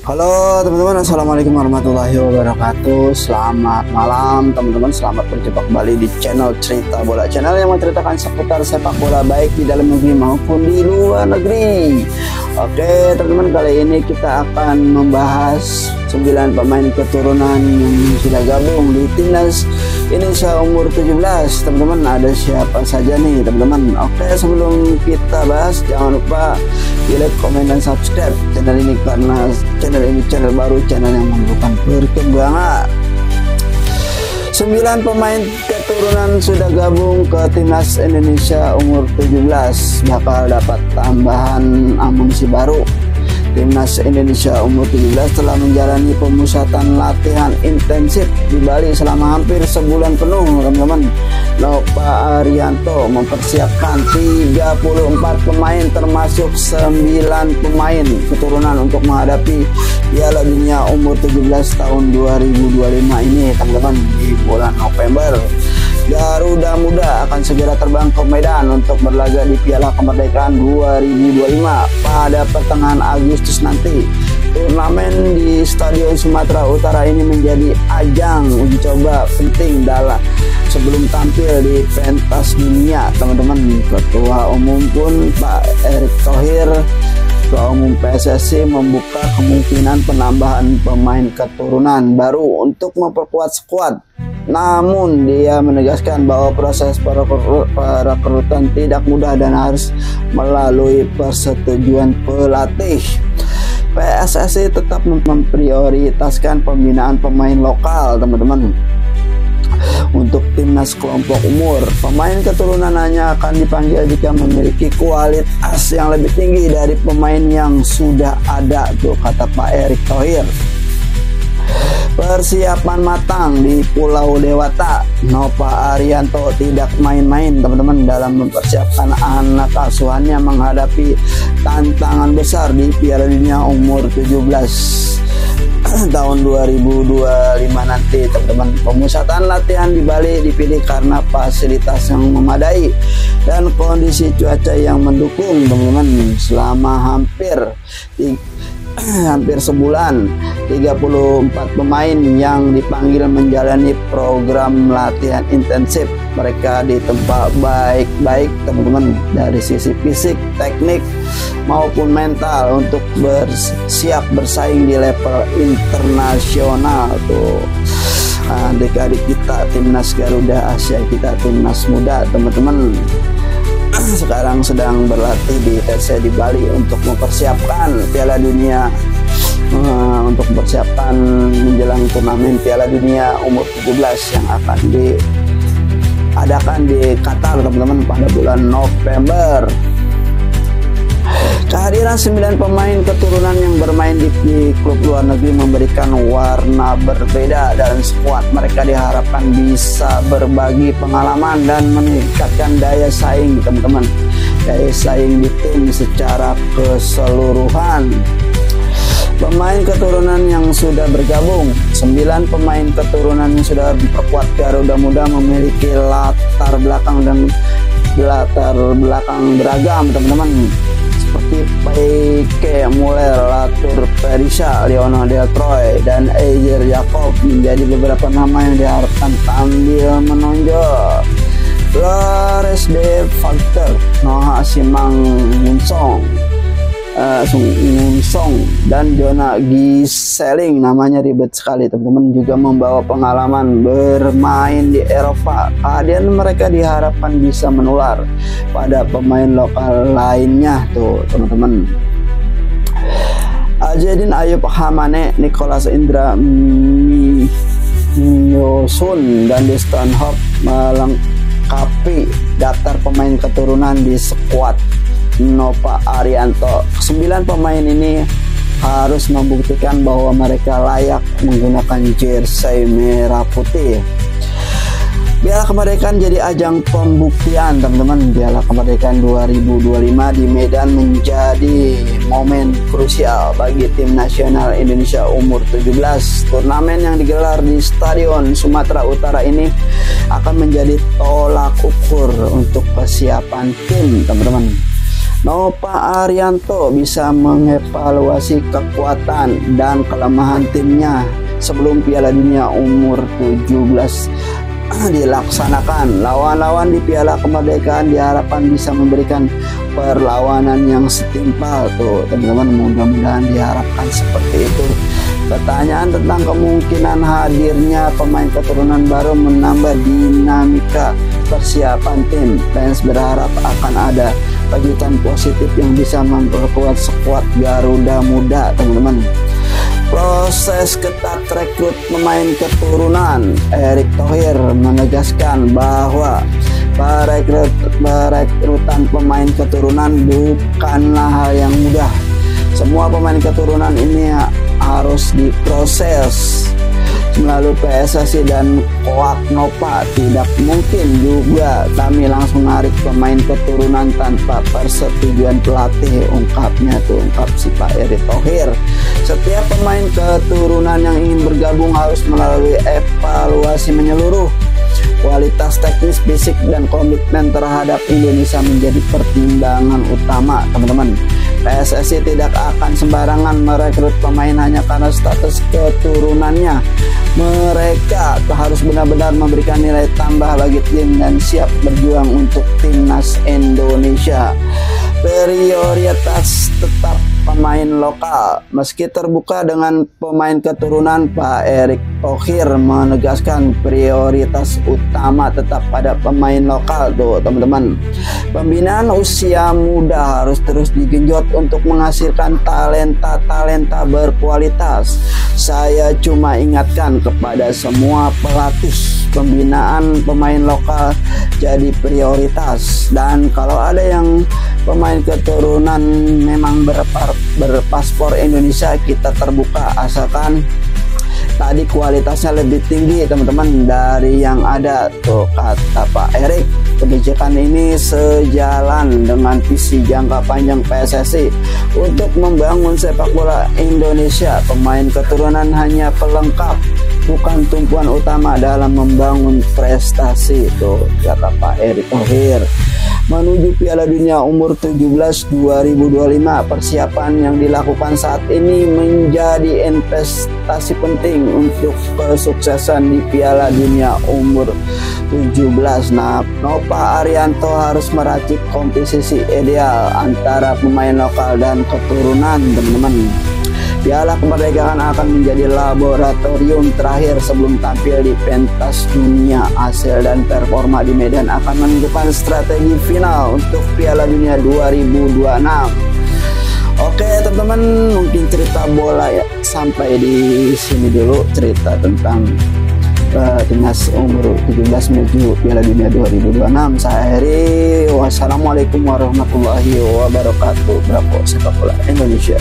Halo teman-teman, assalamualaikum warahmatullahi wabarakatuh. Selamat malam teman-teman, selamat berjumpa kembali di channel Cerita Bola, channel yang menceritakan seputar sepak bola baik di dalam negeri maupun di luar negeri. Oke teman-teman, kali ini kita akan membahas 9 pemain keturunan yang sudah gabung di timnas Indonesia umur 17. Teman-teman, ada siapa saja nih teman-teman? Oke, sebelum kita bahas, jangan lupa di like, komen, dan subscribe channel ini, karena channel ini channel baru, channel yang membutuhkan perkembangan. 9 pemain keturunan sudah gabung ke timnas Indonesia umur 17, bakal dapat tambahan amunisi baru. Timnas Indonesia umur 17 telah menjalani pemusatan latihan intensif di Bali selama hampir sebulan penuh teman-teman. Nova Arianto mempersiapkan 34 pemain termasuk 9 pemain keturunan untuk menghadapi Piala Dunia umur 17 tahun 2025 ini teman-teman di bulan November. Garuda Muda akan segera terbang ke Medan untuk berlaga di Piala Kemerdekaan 2025 pada pertengahan Agustus nanti. Turnamen di Stadion Sumatera Utara ini menjadi ajang uji coba penting sebelum tampil di pentas dunia teman-teman. Ketua Umum pun Pak Erick Thohir, Ketua Umum PSSI, membuka kemungkinan penambahan pemain keturunan baru untuk memperkuat skuad. Namun dia menegaskan bahwa proses perekrutan tidak mudah dan harus melalui persetujuan pelatih. PSSI tetap memprioritaskan pembinaan pemain lokal teman-teman. Untuk timnas kelompok umur, pemain keturunan hanya akan dipanggil jika memiliki kualitas yang lebih tinggi dari pemain yang sudah ada, tuh kata Pak Erick Thohir. Persiapan matang di Pulau Dewata. Nova Arianto tidak main-main teman-teman dalam mempersiapkan anak asuhannya menghadapi tantangan besar di Piala Dunia umur 17 tahun 2025 nanti teman-teman. Pemusatan latihan di Bali dipilih karena fasilitas yang memadai dan kondisi cuaca yang mendukung teman-teman. Selama hampir sebulan, 34 pemain yang dipanggil menjalani program latihan intensif. Mereka ditempa baik-baik teman-teman dari sisi fisik, teknik maupun mental untuk bersiap bersaing di level internasional tuh. Adik-adik kita timnas Garuda Asia, kita timnas muda teman-teman, sekarang sedang berlatih di TC di Bali untuk mempersiapkan Piala Dunia, untuk mempersiapkan menjelang turnamen Piala Dunia umur 17 yang akan diadakan di Qatar teman-teman pada bulan November. Kehadiran 9 pemain keturunan yang bermain di klub luar negeri memberikan warna berbeda dalam skuad. Mereka diharapkan bisa berbagi pengalaman dan meningkatkan daya saing teman-teman, daya saing di tim secara keseluruhan. Pemain keturunan yang sudah bergabung, 9 pemain keturunan yang sudah diperkuat Garuda Muda memiliki latar belakang beragam teman-teman, seperti Paike Muller, Latur Perisha, Leonel Del Troy, dan Ejer Jacob menjadi beberapa nama yang diharapkan tampil menonjol. Flores de Factor, Noah Simang Munsong, dan Jonah Giseling, namanya ribet sekali teman-teman, juga membawa pengalaman bermain di Eropa. Kehadiran mereka diharapkan bisa menular pada pemain lokal lainnya tuh teman-teman. Ajedin Ayub Hamane, Nicholas Indra Miosun, dan Deston Hope melengkapi daftar pemain keturunan di skuad Nova Arianto. 9 pemain ini harus membuktikan bahwa mereka layak menggunakan jersey merah putih. Piala Kemerdekaan jadi ajang pembuktian teman-teman. Piala Kemerdekaan 2025 di Medan menjadi momen krusial bagi tim nasional Indonesia umur 17. Turnamen yang digelar di Stadion Sumatera Utara ini akan menjadi tolak ukur untuk kesiapan tim teman-teman. Nova Arianto bisa mengevaluasi kekuatan dan kelemahan timnya sebelum Piala Dunia umur 17 dilaksanakan. Lawan-lawan di Piala Kemerdekaan diharapkan bisa memberikan perlawanan yang setimpal tuh teman-teman, mudah-mudahan diharapkan seperti itu. Pertanyaan tentang kemungkinan hadirnya pemain keturunan baru menambah dinamika persiapan tim. Fans berharap akan ada kejutan positif yang bisa memperkuat skuad Garuda Muda teman-teman. Proses ketat rekrut pemain keturunan. Erick Thohir menegaskan bahwa perekrutan pemain keturunan bukanlah hal yang mudah. Semua pemain keturunan ini harus diproses melalui PSSI dan Koak Nova. Tidak mungkin juga kami langsung narik pemain keturunan tanpa persetujuan pelatih, ungkapnya si Pak Erick Thohir. Setiap pemain keturunan yang ingin bergabung harus melalui evaluasi menyeluruh. Kualitas teknis, fisik, dan komitmen terhadap Indonesia menjadi pertimbangan utama teman-teman. PSSI tidak akan sembarangan merekrut pemain hanya karena status keturunannya. Mereka harus benar-benar memberikan nilai tambah bagi tim dan siap berjuang untuk timnas Indonesia. Prioritas tetap pemain lokal. Meski terbuka dengan pemain keturunan, Pak Erick Thohir menegaskan prioritas utama tetap pada pemain lokal tuh teman-teman. Pembinaan usia muda harus terus digenjot untuk menghasilkan talenta berkualitas. Saya cuma ingatkan kepada semua pelatih, pembinaan pemain lokal jadi prioritas, dan kalau ada yang pemain keturunan memang berpaspor Indonesia, kita terbuka asalkan tadi kualitasnya lebih tinggi teman-teman dari yang ada tuh, kata Pak Erick. Kebijakan ini sejalan dengan visi jangka panjang PSSI untuk membangun sepak bola Indonesia. Pemain keturunan hanya pelengkap, bukan tumpuan utama dalam membangun prestasi, itu kata Pak Erick Thohir. Menuju Piala Dunia umur 17 2025, persiapan yang dilakukan saat ini menjadi investasi penting untuk kesuksesan di Piala Dunia umur 17. Nah, Nova Arianto harus meracik komposisi ideal antara pemain lokal dan keturunan teman-teman. Piala Kemerdekaan akan menjadi laboratorium terakhir sebelum tampil di pentas dunia. Hasil dan performa di Medan akan menentukan strategi final untuk Piala Dunia 2026. Oke teman-teman, mungkin cerita bola ya sampai di sini dulu, cerita tentang timnas umur 17 menuju Piala Dunia 2026. Saya Heri, wassalamualaikum warahmatullahi wabarakatuh. Bravo sepak bola Indonesia.